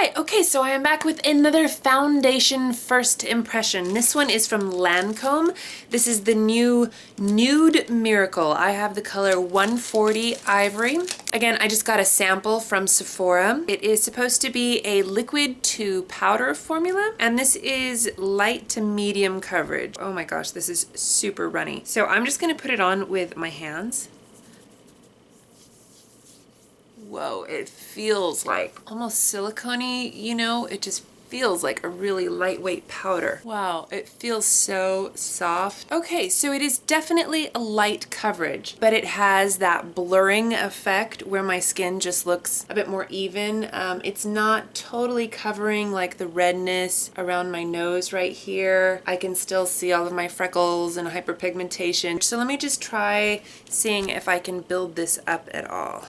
Hi, okay, so I am back with another foundation first impression. This one is from Lancome. This is the new Nude Miracle. I have the color 140 Ivory. Again, I just got a sample from Sephora. It is supposed to be a liquid to powder formula, and this is light to medium coverage. Oh my gosh, this is super runny. So I'm just gonna put it on with my hands. Whoa, it feels like almost silicone-y, you know? It just feels like a really lightweight powder. Wow, it feels so soft. Okay, so it is definitely a light coverage, but it has that blurring effect where my skin just looks a bit more even. It's not totally covering like the redness around my nose right here. I can still see all of my freckles and hyperpigmentation. So let me just try seeing if I can build this up at all.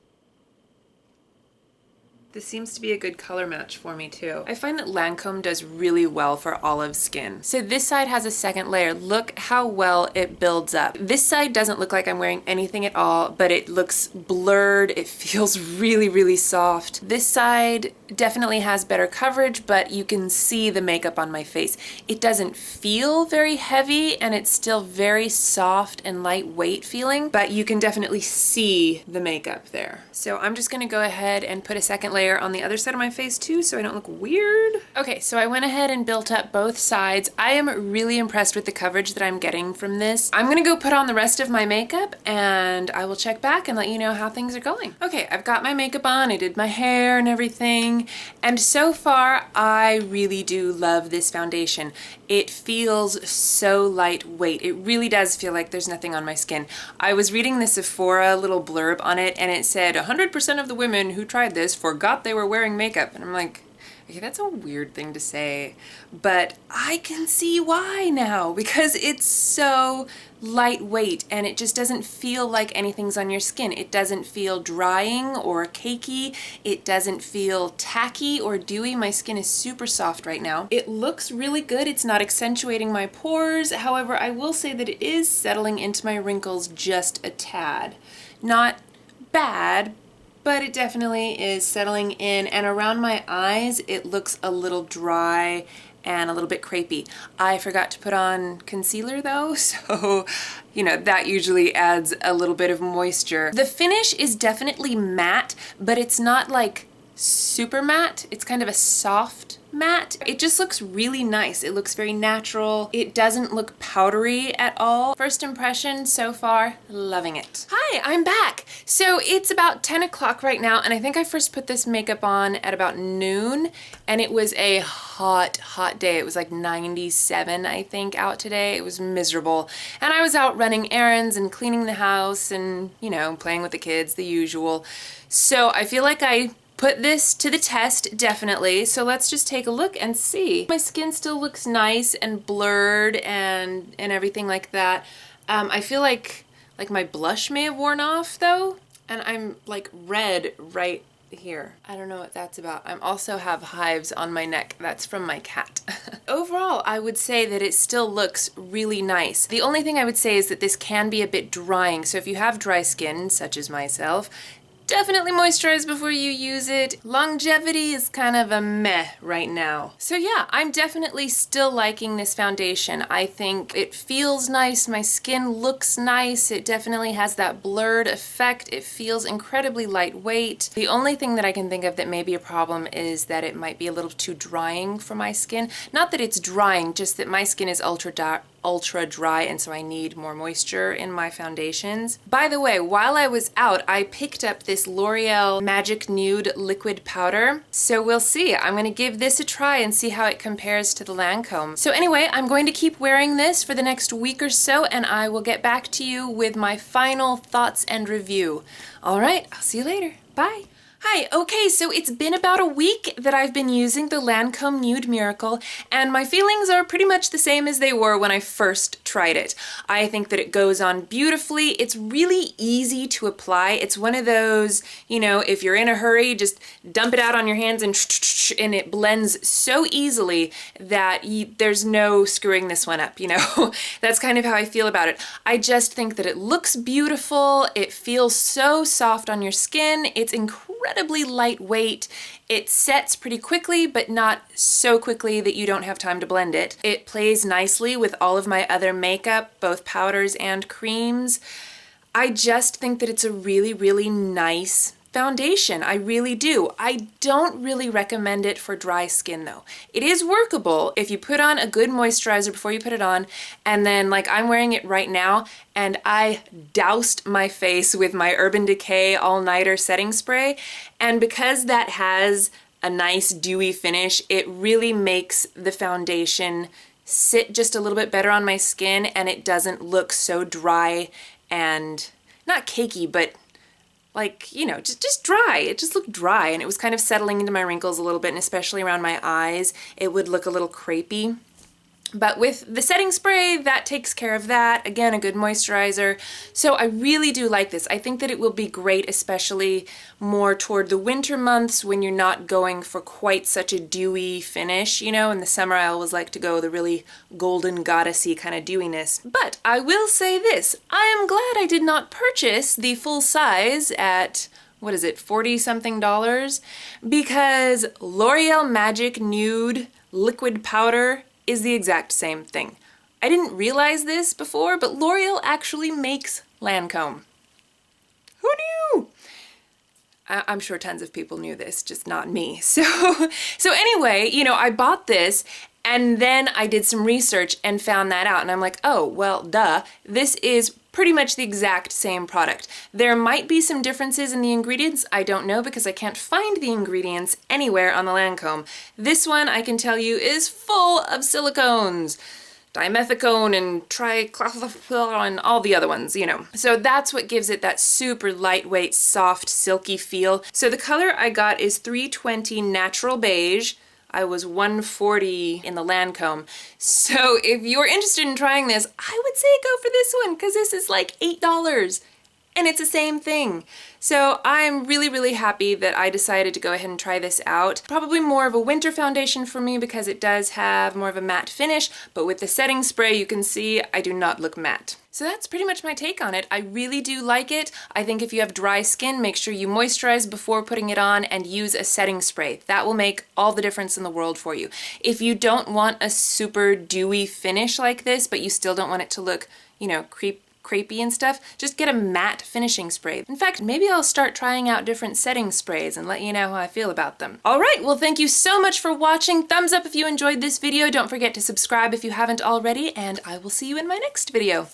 This seems to be a good color match for me too. I find that Lancome does really well for olive skin. So this side has a second layer. Look how well it builds up. This side doesn't look like I'm wearing anything at all, but it looks blurred. It feels really, really soft. This side definitely has better coverage, but you can see the makeup on my face. It doesn't feel very heavy, and it's still very soft and lightweight feeling, but you can definitely see the makeup there. So I'm just gonna go ahead and put a second layer on the other side of my face too, so I don't look weird. Okay, so I went ahead and built up both sides. I am really impressed with the coverage that I'm getting from this. I'm gonna go put on the rest of my makeup and I will check back and let you know how things are going. Okay, I've got my makeup on, I did my hair and everything, and so far I really do love this foundation. It feels so lightweight. It really does feel like there's nothing on my skin. I was reading the Sephora little blurb on it and it said 100% of the women who tried this forgot they were wearing makeup. And I'm like, okay, that's a weird thing to say, but I can see why now because it's so lightweight and it just doesn't feel like anything's on your skin. It doesn't feel drying or cakey. It doesn't feel tacky or dewy. My skin is super soft right now. It looks really good. It's not accentuating my pores. However, I will say that it is settling into my wrinkles just a tad. Not bad, but it definitely is settling in, and around my eyes it looks a little dry and a little bit crepey. I forgot to put on concealer though, so you know, that usually adds a little bit of moisture. The finish is definitely matte, but it's not like super matte. It's kind of a soft matte. It just looks really nice. It looks very natural. It doesn't look powdery at all. First impression so far, loving it. Hi, I'm back. So it's about 10 o'clock right now, and I think I first put this makeup on at about noon, and it was a hot day. It was like 97, I think, out today. It was miserable. And I was out running errands and cleaning the house and, you know, playing with the kids, the usual. So I feel like I put this to the test, definitely. So let's just take a look and see. My skin still looks nice and blurred and everything like that. I feel like my blush may have worn off though. And I'm like red right here. I don't know what that's about. I also have hives on my neck. That's from my cat. Overall, I would say that it still looks really nice. The only thing I would say is that this can be a bit drying. So if you have dry skin, such as myself, definitely moisturize before you use it. Longevity is kind of a meh right now. So yeah, I'm definitely still liking this foundation. I think it feels nice, my skin looks nice, it definitely has that blurred effect, it feels incredibly lightweight. The only thing that I can think of that may be a problem is that it might be a little too drying for my skin. Not that it's drying, just that my skin is ultra dry, and so I need more moisture in my foundations. By the way, while I was out, I picked up this L'Oreal Magic Nude liquid powder. So we'll see. I'm gonna give this a try and see how it compares to the Lancome. So anyway, I'm going to keep wearing this for the next week or so, and I will get back to you with my final thoughts and review. All right, I'll see you later. Bye. Hi, okay, so it's been about a week that I've been using the Lancome Nude Miracle, and my feelings are pretty much the same as they were when I first tried it. I think that it goes on beautifully. It's really easy to apply. It's one of those, you know, if you're in a hurry, just dump it out on your hands and it blends so easily that there's no screwing this one up, you know? That's kind of how I feel about it. I just think that it looks beautiful. It feels so soft on your skin. It's incredible incredibly lightweight. It sets pretty quickly, but not so quickly that you don't have time to blend it. It plays nicely with all of my other makeup, both powders and creams. I just think that it's a really, really nice foundation. I really do. I don't really recommend it for dry skin though. It is workable if you put on a good moisturizer before you put it on, and then like I'm wearing it right now, and I doused my face with my Urban Decay All-Nighter Setting Spray, and because that has a nice dewy finish, it really makes the foundation sit just a little bit better on my skin, and it doesn't look so dry and not cakey, but like, you know, just dry. It just looked dry, and it was kind of settling into my wrinkles a little bit, and especially around my eyes, it would look a little crepey. But with the setting spray, that takes care of that. Again, a good moisturizer. So I really do like this. I think that it will be great, especially more toward the winter months when you're not going for quite such a dewy finish. You know, in the summer I always like to go the really golden goddessy kind of dewiness. But I will say this, I am glad I did not purchase the full size at, what is it, 40-something dollars? Because L'Oreal Magic Nude Liquid Powder is the exact same thing. I didn't realize this before, but L'Oreal actually makes Lancome. Who knew? I'm sure tons of people knew this, just not me. So anyway, you know, I bought this, and then I did some research and found that out, and I'm like, oh, well, duh. This is pretty much the exact same product. There might be some differences in the ingredients. I don't know because I can't find the ingredients anywhere on the Lancome. This one, I can tell you, is full of silicones. Dimethicone and trichlorophylline and all the other ones, you know. So that's what gives it that super lightweight, soft, silky feel. So the color I got is 320 Natural Beige. I was 140 in the Lancome. So if you're interested in trying this, I would say go for this one because this is like $8 and it's the same thing. So I'm really, really happy that I decided to go ahead and try this out. Probably more of a winter foundation for me because it does have more of a matte finish, but with the setting spray you can see I do not look matte. So that's pretty much my take on it. I really do like it. I think if you have dry skin, make sure you moisturize before putting it on and use a setting spray. That will make all the difference in the world for you. If you don't want a super dewy finish like this, but you still don't want it to look, you know, crepey and stuff, just get a matte finishing spray. In fact, maybe I'll start trying out different setting sprays and let you know how I feel about them. Alright, well thank you so much for watching. Thumbs up if you enjoyed this video. Don't forget to subscribe if you haven't already, and I will see you in my next video.